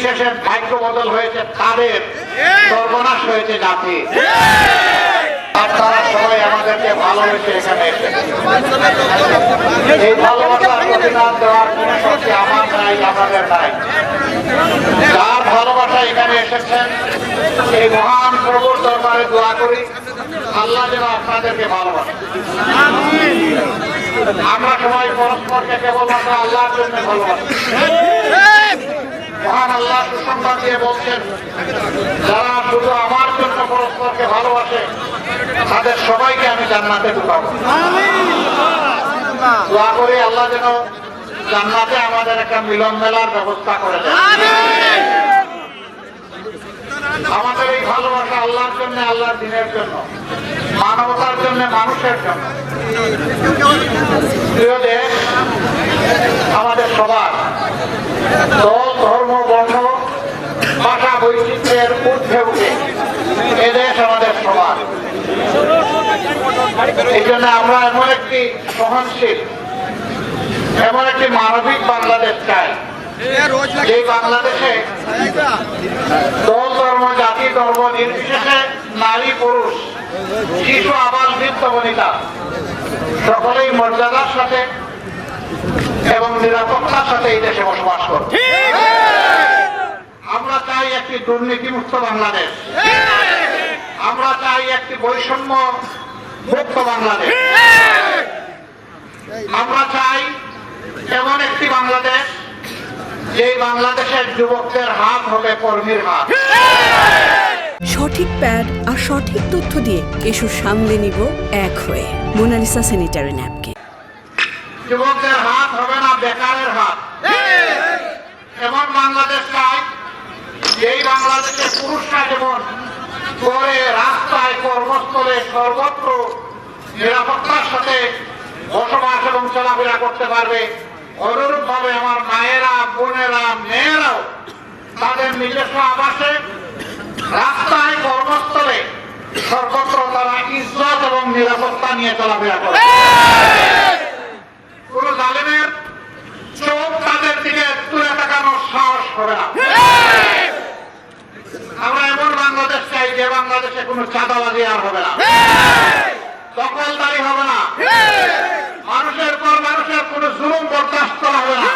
শেষে ভাগ্য বদল হয়েছে তাদের, সর্বনাশ হয়েছে জাতি। আপনারা সবাই আমাদেরকে ভালোবেসে এখানে এসেছেন। এই ভালোবাসার প্রতিদান দেওয়ার কোন শক্তি আমার নাই, আপনাদের নাই। যার ভালোবাসা এখানে এসেছেন এই মহান প্রভুর দরবারে দোয়া করি আল্লাহ যেন আপনাদেরকে ভালোবাসেন। আমরা সবাই পরস্পরকে কেবলমাত্র আল্লাহর জন্য ভালোবাসি। মহান আল্লাহ সুসংবাদ দিয়ে বলছেন, যারা শুধু আমার জন্য পরস্পরকে ভালোবাসে তাদের সবাইকে আমি জান্নাতে ঢুকাবো। দোয়া করি আল্লাহ যেন জান্নাতে আমাদের একটা মিলন মেলার ব্যবস্থা করে দেন। আমাদের এই ভালোবাসা আল্লাহর জন্য, আল্লাহর দিনের জন্য, মানবতার জন্য, মানুষের জন্য। প্রিয় দেশ আমাদের সবার, দল, ধর্ম, বর্ণ, ভাষা, বৈচিত্র্যের ঊর্ধ্বে উঠে এদেশ আমাদের সবার। এই জন্য আমরা এমন একটি সহনশীল, এমন একটি মানবিক বাংলাদেশ চাই, যে বাংলাদেশে দল, ধর্ম, জাতি, ধর্ম নির্বিশেষে নারী, পুরুষ, শিশু, আবাল, বৃদ্ধ, বনিতা সকলেই মর্যাদার সাথে এবং নিরাপত্তার সাথে এই দেশে বসবাস করবে। আমরা চাই একটি দুর্নীতিমুক্ত বাংলাদেশ, আমরা চাই একটি বৈষম্য মুক্ত বাংলাদেশ, আমরা চাই এমন একটি বাংলাদেশ যে বাংলাদেশের যুবকদের হাত হবে কর্মীর হাত। সঠিক প্যাড আর সঠিক তথ্য দিয়ে এসো সামলে নিব এক হয়ে মোনালিসা স্যানিটারি ন্যাপকিন। যুবকদের হাত হবে না বেকারের হাত। এমন বাংলাদেশ চাই যেই বাংলাদেশে পুরুষরা যেমন করে রাস্তায়, কর্মস্থলে, সর্বত্র নিরাপত্তার সাথে বসবাস এবং চলাফেরা করতে পারবে। অনুরূপ ভাবে আমার মায়েরা, বোনেরা, মেয়েরাও তাদের নিজস্ব আবাসে, রাস্তায়, কর্মস্থলে সর্বত্র তারা ইজ্জত এবং নিরাপত্তা নিয়ে চলাফেরা করে। কোন জালেমের চোখ তাদের দিকে তুলে তাকানোর সাহস হবে না। আমরা এমন বাংলাদেশ চাই যে বাংলাদেশে কোনো চাঁদাবাজি আর হবে না, দখলদারি হবে না, মানুষের পর মানুষের কোন জুলুম বরদাস্ত করা হবে না।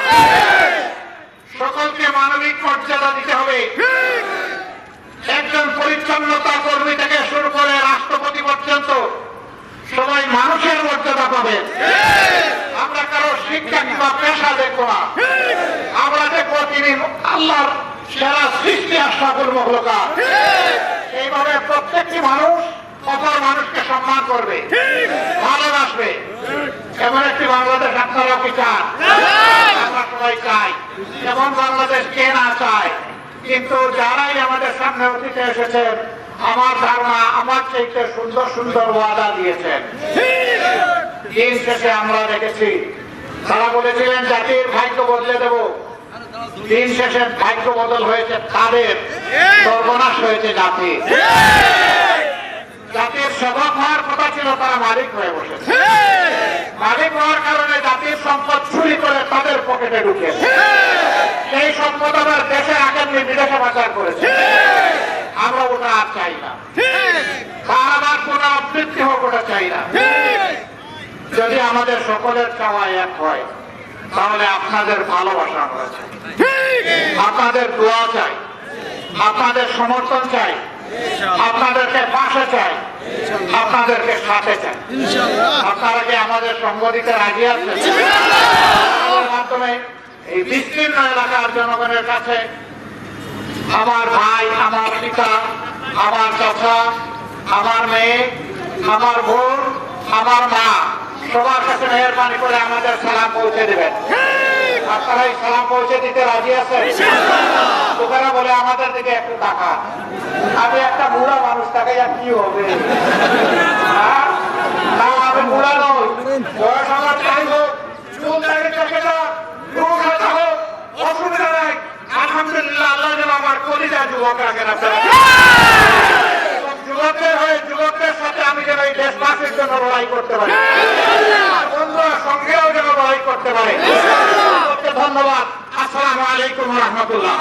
সকলকে মানবিক মর্যাদা দিতে হবে। একজন পরিচ্ছন্নতা কর্মী থেকে শুরু করে রাষ্ট্রপতি পর্যন্ত সবাই মানুষের মর্যাদা পাবে। আমরা কারো শিক্ষা কিংবা পেশা দেখবো না, আমরা দেখবো তিনি আল্লাহর সেরা সৃষ্টি, আশরাফুল মাখলুকাত। এইভাবে প্রত্যেকটি মানুষ অপর মানুষকে সম্মান করবে, ভালোবাসবে। এমন একটি বাংলাদেশ আপনারাও কি চান? আমরা সবাই চাই। এমন বাংলাদেশ কে না চায়? কিন্তু যারাই আমাদের সামনে অতীতে এসেছেন, আমার ধারণা আমার চাইতে সুন্দর সুন্দর ওয়াদা দিয়েছেন। দিন শেষে আমরা দেখেছি তারা বলেছিলেন জাতির ভাগ্য বদলে দেব। দিন শেষে ভাগ্য বদল হয়েছে তাদের, সর্বনাশ হয়েছে জাতি। জাতির সেবক হওয়ার কথা ছিল, তারা মালিক হয়ে বসেছে। মালিক হওয়ার কারণে জাতির সম্পদ চুরি করে তাদের পকেটে ঢুকেছে। সেই সম্পদ আবার দেশে আগামী বিদেশে পাচার করেছে। আমরা ওটা আর চাই না, তার আবার পুনরাবৃত্তি হোক ওটা চাই না। যদি আমাদের সকলের চাওয়া এক হয় তাহলে আপনাদের ভালোবাসা আমরা চাই, আপনাদের দোয়া চাই, আপনাদের সমর্থন চাই, আপনাদেরকে পাশে চাই, আপনাদেরকে সাথে চাই। আপনারা কি আমাদের সঙ্গ দিতে রাজি আছেন? মাধ্যমে এই বিস্তীর্ণ এলাকার জনগণের কাছে আমার ভাই, আমার পিতা, আমার চাচা, আমার মেয়ে, আমার বোন, আমার মা সবার কাছে মেহরবানি করে আমাদের সালাম পৌঁছে দেবেন। আপনারা এই সালাম পৌঁছে দিতে রাজি আছেন? লোকেরা বলে আমাদের দিকে একটু টাকা, আমি একটা বুড়া মানুষ, তাকে কি হবে? না, আমি বুড়া নই, বয়স আমার যাই হোক, চুল দাঁড়িয়ে থেকে যাক, অসুবিধা নাই। আলহামদুলিল্লাহ, আল্লাহ যেন আমার কলিজা যুবক রাখেন। যুবকদের হয়ে যুবকদের সাথে আমি যেন এই দেশবাসীর জন্য লড়াই করতে পারি, বন্ধুরা সঙ্গেও যেন লড়াই করতে পারে। ধন্যবাদ। আসসালামু আলাইকুম রহমতুল্লাহ।